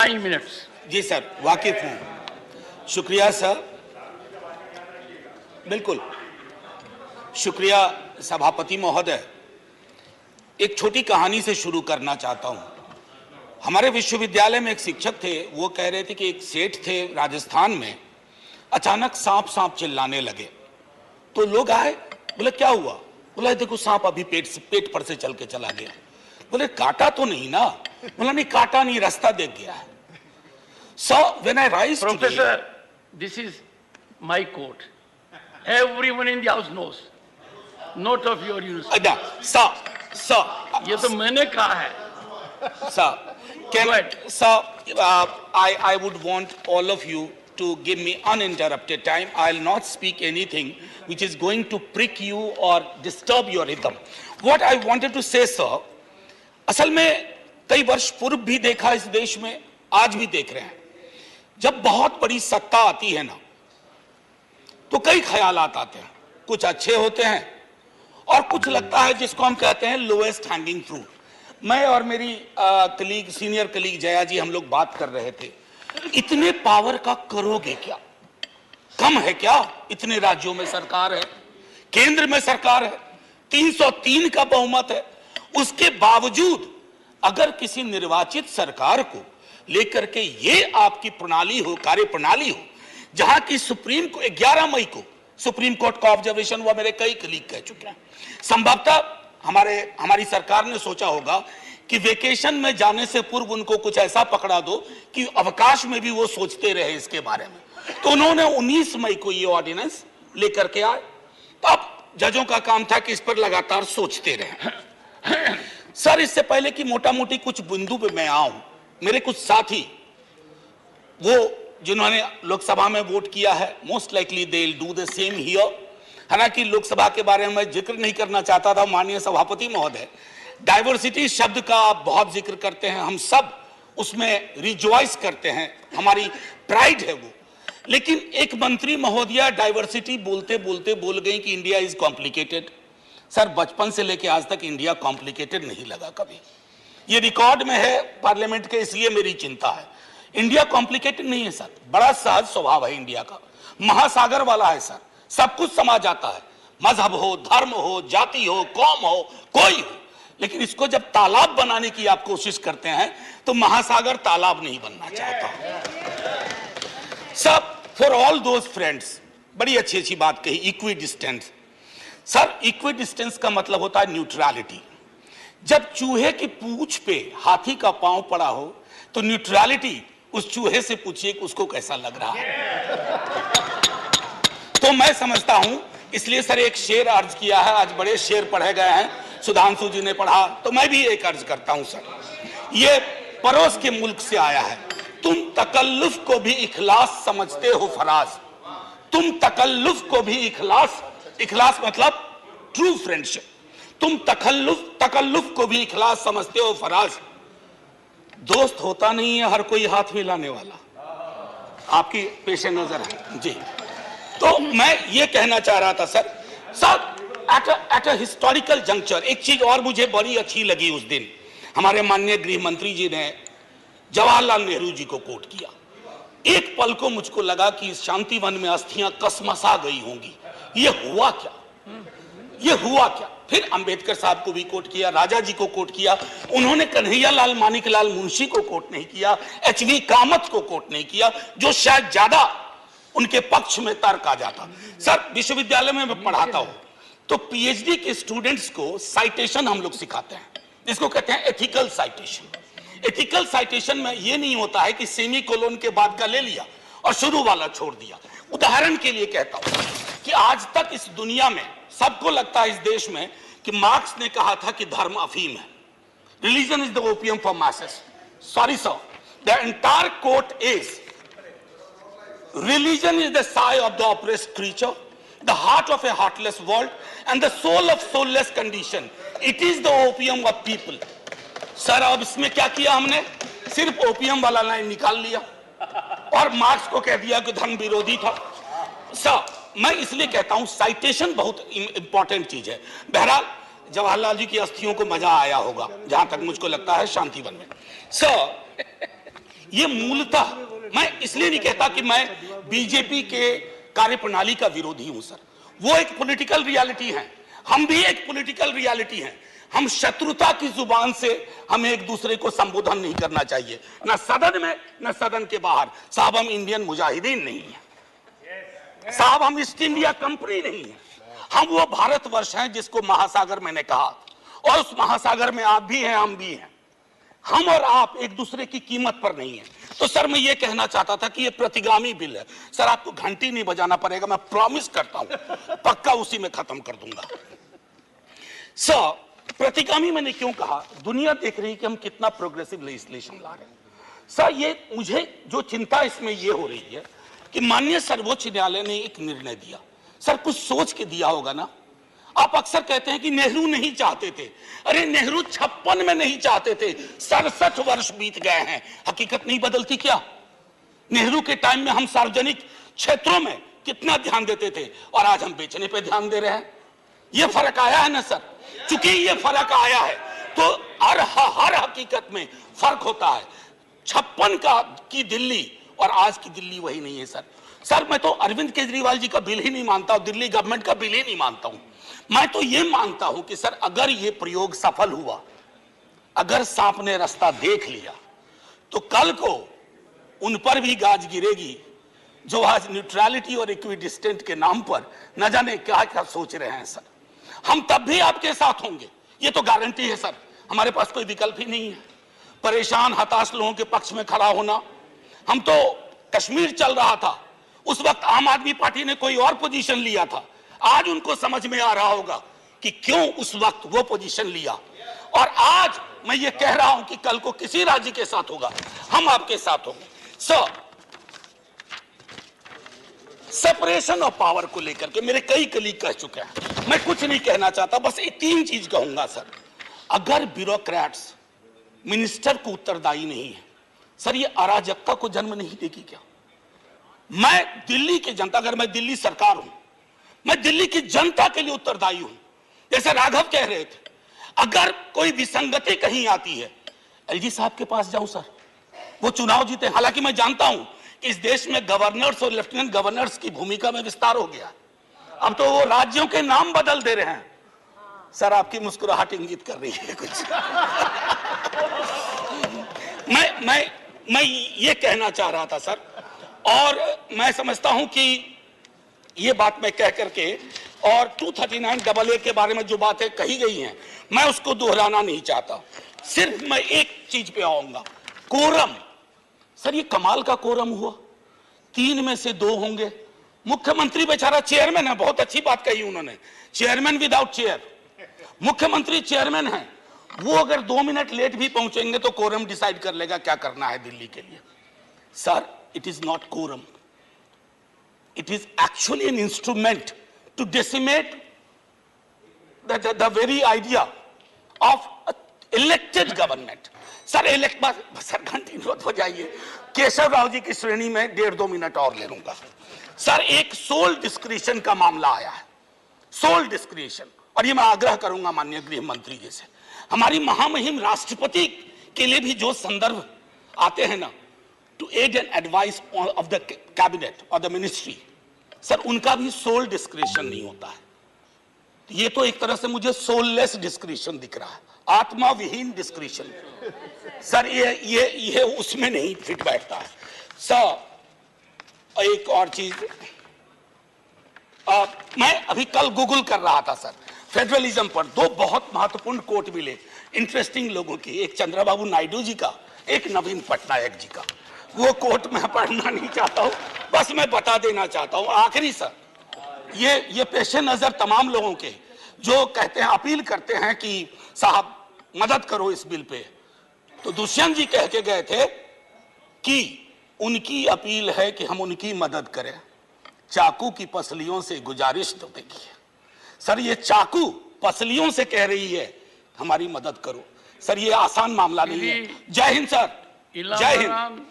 9 minutes. जी sir, वाकिफ हूं। शुक्रिया सर, बिल्कुल शुक्रिया सभापति महोदय। एक छोटी कहानी से शुरू करना चाहता हूं। हमारे विश्वविद्यालय में एक शिक्षक थे, वो कह रहे थे कि एक सेठ थे राजस्थान में, अचानक सांप सांप चिल्लाने लगे। तो लोग आए, बोले क्या हुआ? बोला देखो सांप अभी पेट पर से चल के चला गया। बोले काटा तो नहीं ना? बोला नहीं काटा नहीं, रास्ता देख गया है। So when I rise Professor, this is my court. Everyone in the house knows. Note of your use. Sir, ये तो मैंने कहा है. Sir, Go ahead. Sir, I would want all of you to give me uninterrupted time. I'll not speak anything which is going to prick you or disturb your rhythm. What I wanted to say, sir, असल में कई वर्ष पूर्व भी देखा इस देश में, आज भी देख रहे हैं। जब बहुत बड़ी सत्ता आती है ना, तो कई ख्यालात आते हैं। कुछ अच्छे होते हैं और कुछ लगता है जिसको हम कहते हैं लोएस्ट हैंगिंग फ्रूट। मैं और मेरी सीनियर कलीग जया जी, हम लोग बात कर रहे थे, इतने पावर का करोगे क्या? कम है क्या? इतने राज्यों में सरकार है, केंद्र में सरकार है, 303 का बहुमत है। उसके बावजूद अगर किसी निर्वाचित सरकार को लेकर के ये आपकी प्रणाली हो, कार्य प्रणाली हो, जहां की सुप्रीम को 11 मई को सुप्रीम कोर्ट का ऑब्जर्वेशन हुआ, मेरे कई कलीग कह चुके हैं। संभवतः हमारी सरकार ने सोचा होगा कि वेकेशन में जाने से पूर्व उनको कुछ ऐसा पकड़ा दो कि अवकाश में भी वो सोचते रहे इसके बारे में। तो उन्होंने 19 मई को ये ऑर्डिनेंस लेकर के आए। तो अब जजों का काम था कि इस पर लगातार सोचते रहे। सर, इससे पहले कि मोटा मोटी कुछ बिंदु पे मैं आऊं, मेरे कुछ साथी वो जिन्होंने लोकसभा में वोट किया है, most likely they will do the same here. हालांकि लोकसभा के बारे में मैं जिक्र नहीं करना चाहता था, माननीय सभापति महोदय, डाइवर्सिटी शब्द का आप बहुत जिक्र करते हैं, हम सब उसमें रिजॉइस करते हैं, हमारी प्राइड है वो। लेकिन एक मंत्री महोदया डाइवर्सिटी बोलते बोलते बोल गई कि इंडिया इज कॉम्प्लिकेटेड। सर, बचपन से लेके आज तक इंडिया कॉम्प्लिकेटेड नहीं लगा कभी। ये रिकॉर्ड में है पार्लियामेंट के, इसलिए मेरी चिंता है। इंडिया कॉम्प्लिकेटेड नहीं है सर, बड़ा सहज स्वभाव है इंडिया का, महासागर वाला है सर, सब कुछ समा जाता है, मजहब हो, धर्म हो, जाति हो, कौम हो, कोई हो। लेकिन इसको जब तालाब बनाने की आप कोशिश करते हैं तो महासागर तालाब नहीं बनना चाहता। सब फॉर ऑल दोज फ्रेंड्स, बड़ी अच्छी अच्छी बात कही, equi distance. Sir, equi distance का मतलब होता है न्यूट्रलिटी। जब चूहे की पूंछ पे हाथी का पांव पड़ा हो तो न्यूट्रलिटी उस चूहे से पूछिए कि उसको कैसा लग रहा है। तो मैं समझता हूं, इसलिए सर एक शेर अर्ज किया है, आज बड़े शेर पढ़े गए हैं, सुधांशु जी ने पढ़ा, तो मैं भी एक अर्ज करता हूं सर। ये पड़ोस के मुल्क से आया है। तुम तकल्लुफ को भी इखलास समझते हो फराज, तुम तकल्लुफ को भी इखलास मतलब ट्रू फ्रेंडशिप, तुम तकल्लुफ को भी इखलास समझते हो फराज। दोस्त होता नहीं है हर कोई हाथ मिलाने वाला, आपकी पेशे नजर है जी। तो मैं ये कहना चाह रहा था sir at a historical juncture एक चीज और मुझे बड़ी अच्छी लगी। उस दिन हमारे माननीय गृह मंत्री जी ने जवाहरलाल नेहरू जी को कोट किया। एक पल को मुझको लगा कि शांति वन में अस्थियां कसमसा गई होंगी। ये हुआ क्या? ये हुआ क्या? फिर अंबेडकर साहब को भी कोट किया, राजा जी को कोट किया, उन्होंने कन्हैयालाल मानिकलाल मुंशी को कोट नहीं किया, एचवी कामत को कोट नहीं किया, जो शायद ज्यादा उनके पक्ष में तर्क आ जाता। सर, विश्वविद्यालय में मैं पढ़ाता हूं तो पीएचडी के स्टूडेंट्स को साइटेशन हम लोग सिखाते हैं, जिसको कहते हैं एथिकल साइटेशन। एथिकल साइटेशन में यह नहीं होता है कि सेमी कोलोन के बाद का ले लिया और शुरू वाला छोड़ दिया। उदाहरण के लिए कहता हूं कि आज तक इस दुनिया में सबको लगता है इस देश में कि मार्क्स ने कहा था कि धर्म अफीम है, religion is the opium for masses. Sorry sir, the entire quote is religion is the sigh of the oppressed creature, the heart of a heartless world, and the soul of soulless condition. It is the opium of people. Sir, अब इसमें क्या किया हमने? सिर्फ opium वाला line निकाल लिया और मार्क्स को कह दिया कि धर्म विरोधी था। सर, मैं इसलिए कहता हूं साइटेशन बहुत इंपॉर्टेंट चीज है। बहरहाल जवाहरलाल जी की अस्थियों को मजा आया होगा, जहां तक मुझको लगता है शांतिवन में। सर, ये मूलतः, मैं इसलिए नहीं कहता कि मैं बीजेपी के कार्यप्रणाली का विरोधी हूं सर, वो एक पॉलिटिकल रियलिटी है, हम भी एक पॉलिटिकल रियलिटी हैं। हम शत्रुता की जुबान से हमें एक दूसरे को संबोधन नहीं करना चाहिए, ना सदन में न सदन के बाहर। साहब हम इंडियन मुजाहिदीन नहीं है साहब, हम ईस्ट इंडिया कंपनी नहीं है, हम वो भारतवर्ष हैं जिसको महासागर मैंने कहा, और उस महासागर में आप भी हैं, हम भी हैं। हम और आप एक दूसरे की कीमत पर नहीं है। तो सर मैं ये कहना चाहता था कि ये प्रतिगामी बिल है सर, आपको घंटी नहीं बजाना पड़ेगा, मैं प्रॉमिस करता हूं, पक्का उसी में खत्म कर दूंगा। सर प्रतिगामी मैंने क्यों कहा, दुनिया देख रही है कि हम कितना प्रोग्रेसिव लेजिस्लेशन ला रहे हैं। सर ये मुझे जो चिंता इसमें ये हो रही है कि माननीय सर्वोच्च न्यायालय ने एक निर्णय दिया, सर कुछ सोच के दिया होगा ना। आप अक्सर कहते हैं कि नेहरू नहीं चाहते थे, अरे नेहरू 56 में नहीं चाहते थे, 67 वर्ष बीत गए हैं, हकीकत नहीं बदलती क्या? नेहरू के टाइम में हम सार्वजनिक क्षेत्रों में कितना ध्यान देते थे और आज हम बेचने पे ध्यान दे रहे हैं। ये फर्क आया है ना सर, चूंकि ये फर्क आया है तो हर हकीकत में फर्क होता है। 56 की दिल्ली और आज की दिल्ली वही नहीं है सर। सर मैं तो अरविंद केजरीवाल जी का बिल ही नहीं मानता हूं, दिल्ली गवर्नमेंट का बिल ही नहीं मानता हूं। मैं तो ये मानता हूं कि सर अगर ये प्रयोग सफल हुआ, अगर सांप ने रास्ता देख लिया, तो कल को उन पर भी गाज गिरेगी जो आज न्यूट्रलिटी और इक्विडिस्टेंट के नाम पर न जाने क्या क्या सोच रहे हैं सर। हम तब भी आपके साथ होंगे, ये तो गारंटी है सर, हमारे पास कोई विकल्प ही नहीं है। परेशान हताश लोगों के पक्ष में खड़ा होना, हम तो कश्मीर चल रहा था उस वक्त आम आदमी पार्टी ने कोई और पोजीशन लिया था, आज उनको समझ में आ रहा होगा कि क्यों उस वक्त वो पोजीशन लिया। और आज मैं ये कह रहा हूं कि कल को किसी राज्य के साथ होगा, हम आपके साथ होंगे। सेपरेशन ऑफ पावर को लेकर के मेरे कई कलीग कह चुके हैं, मैं कुछ नहीं कहना चाहता, बस ये 3 चीज कहूंगा सर। अगर ब्यूरोक्रेट्स मिनिस्टर को उत्तरदायी नहीं है सर, ये अराजकता को जन्म नहीं देगी क्या? मैं दिल्ली की जनता, अगर मैं दिल्ली सरकार हूं, मैं दिल्ली की जनता के लिए उत्तरदायी हूं। जैसे राघव कह रहे थे, अगर कोई विसंगति कहीं आती है, एलजी साहब के पास जाऊं सर, वो चुनाव जीते। हालांकि मैं जानता हूं कि इस देश में गवर्नर्स और लेफ्टिनेंट गवर्नर्स की भूमिका में विस्तार हो गया, अब तो वो राज्यों के नाम बदल दे रहे हैं। सर आपकी मुस्कुराहट इंगित कर रही है कुछ। मैं ये कहना चाह रहा था सर, और मैं समझता हूं कि ये बात मैं कह करके, और 239AA के बारे में जो बातें कही गई हैं मैं उसको दोहराना नहीं चाहता, सिर्फ मैं एक चीज पे आऊंगा, कोरम। सर ये कमाल का कोरम हुआ, 3 में से 2 होंगे। मुख्यमंत्री बेचारा चेयरमैन है, बहुत अच्छी बात कही उन्होंने, चेयरमैन विदाउट चेयर, मुख्यमंत्री चेयरमैन है, वो अगर 2 मिनट लेट भी पहुंचेंगे तो कोरम डिसाइड कर लेगा क्या करना है दिल्ली के लिए। Sir it is not quorum, it is actually an instrument to decimate the very idea of elected government. Sir sir घंटी मत बजाइए, केशव राव जी की श्रेणी में 1.5-2 मिनट और ले लूंगा। सर एक सोल डिस्क्रिशन का मामला आया है, सोल डिस्क्रिशन, और ये मैं आग्रह करूंगा माननीय गृह मंत्री जी से, हमारी महामहिम राष्ट्रपति के लिए भी जो संदर्भ आते हैं ना, to aid and advice of the cabinet और द मिनिस्ट्री, सर उनका भी सोल डिस्क्रिशन नहीं होता है। ये तो एक तरह से मुझे सोललेस डिस्क्रिशन दिख रहा है, आत्मा विहीन डिस्क्रिशन। सर ये उसमें नहीं फिट बैठता है। सर एक और चीज, मैं अभी कल गूगल कर रहा था सर, फेडरलिज्म पर 2 बहुत महत्वपूर्ण कोट मिले इंटरेस्टिंग लोगों की, एक चंद्रबाबू नायडू जी का, एक नवीन पटनायक जी का। वो कोट मैं पढ़ना नहीं चाहता हूं, बस मैं बता देना चाहता हूं। आखिरी सर, ये पेशे नजर तमाम लोगों के जो कहते हैं, अपील करते हैं कि साहब मदद करो इस बिल पे, तो दुष्यंत जी कह के गए थे कि उनकी अपील है कि हम उनकी मदद करें, चाकू की पसलियों से गुजारिश तो देखिए। सर ये चाकू पसलियों से कह रही है हमारी मदद करो, सर ये आसान मामला नहीं है। जय हिंद सर, जय हिंद।